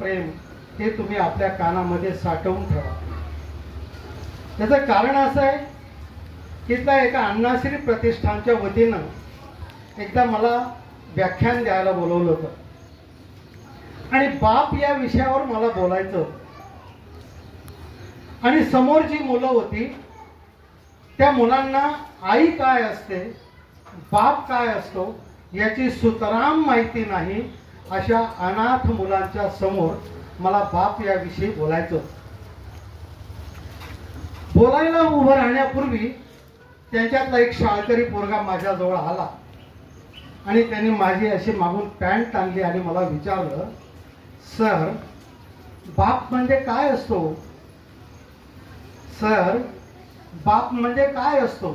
प्रेम हे तुम्ही आपल्या कानामध्ये साठवून ठेवा. त्याचं कारण असं आहे की त्या एका अण्णाश्री प्रतिष्ठानच्या वतीनं एकदा मला व्याख्यान द्यायला बोलवलं होतं आणि बाप या विषयावर मला बोलायचं होतं. आणि समोर जी मुलं होती त्या मुलांना आई काय असते, बाप काय असतो याची सुतराम माहिती नाही. अशा अनाथ मुलांच्या समोर मला बाप याविषयी बोलायचं होतं. बोलायला उभं राहण्यापूर्वी त्यांच्यातला एक शाळकरी पोरगा माझ्याजवळ आला आणि त्यांनी माझी अशी मागून पॅन्ट आणली आणि मला विचारलं, सर बाप म्हणजे काय असतो? सर बाप म्हणजे काय असतो?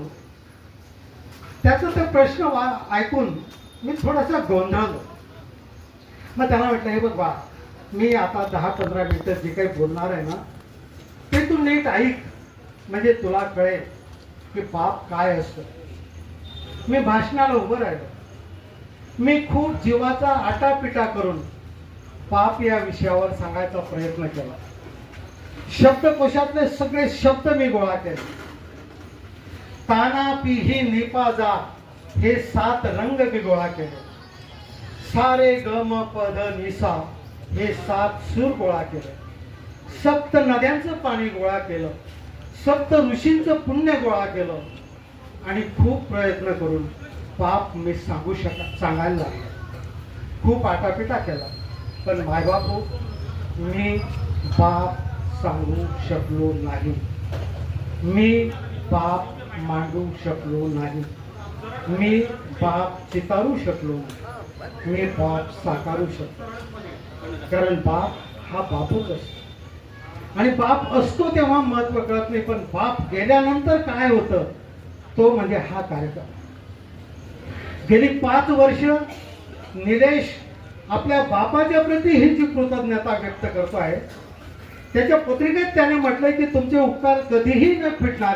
त्याचा ते प्रश्न ऐकून मी थोडासा गोंधळलो. मग त्याला म्हटलं, हे बघ बा, मी आता 10-15 मिनिटं जे काही बोलणार आहे ना ते तू नीट ऐक, म्हणजे तुला कळेल की बाप काय असतं. मी भाषणाला उभं राहिलो. मी खूप जीवाचा आटापिटा करून बाप या विषयावर सांगायचा प्रयत्न केला. शब्दकोशातले सगळे शब्द मी गोळा केले. ताना पिही निपाजा हे 7 रंग मी गोळा केले. सारे गम पद निसा हे 7 सूर गोळा केले. 7 नद्यांचं पाणी गोळा केलं. 7 ऋषींचं पुण्य गोळा केलं आणि खूप प्रयत्न करून बाप मी सांगायला लागलो. खूप आटापिटा केला, पण मायबापू मी बाप सांगू शकलो नाही. मी बाप मांडू शकलो नाही. मी बाप चितारू शकलो नाही. मी बाप साकारू शकतो. कारण बाप हा बापच असतो आणि बाप असतो तेव्हा महत्व कळत नाही, पण बाप गेल्यानंतर काय होतं तो म्हणजे हा कार्यक्रम. गेली 5 वर्ष निलेश आपल्या बापाच्या प्रती ही जी कृतज्ञता व्यक्त करतो आहे, त्याच्या पत्रिकेत त्याने म्हटलंय की तुमचे उपकार कधीही न फिटणार.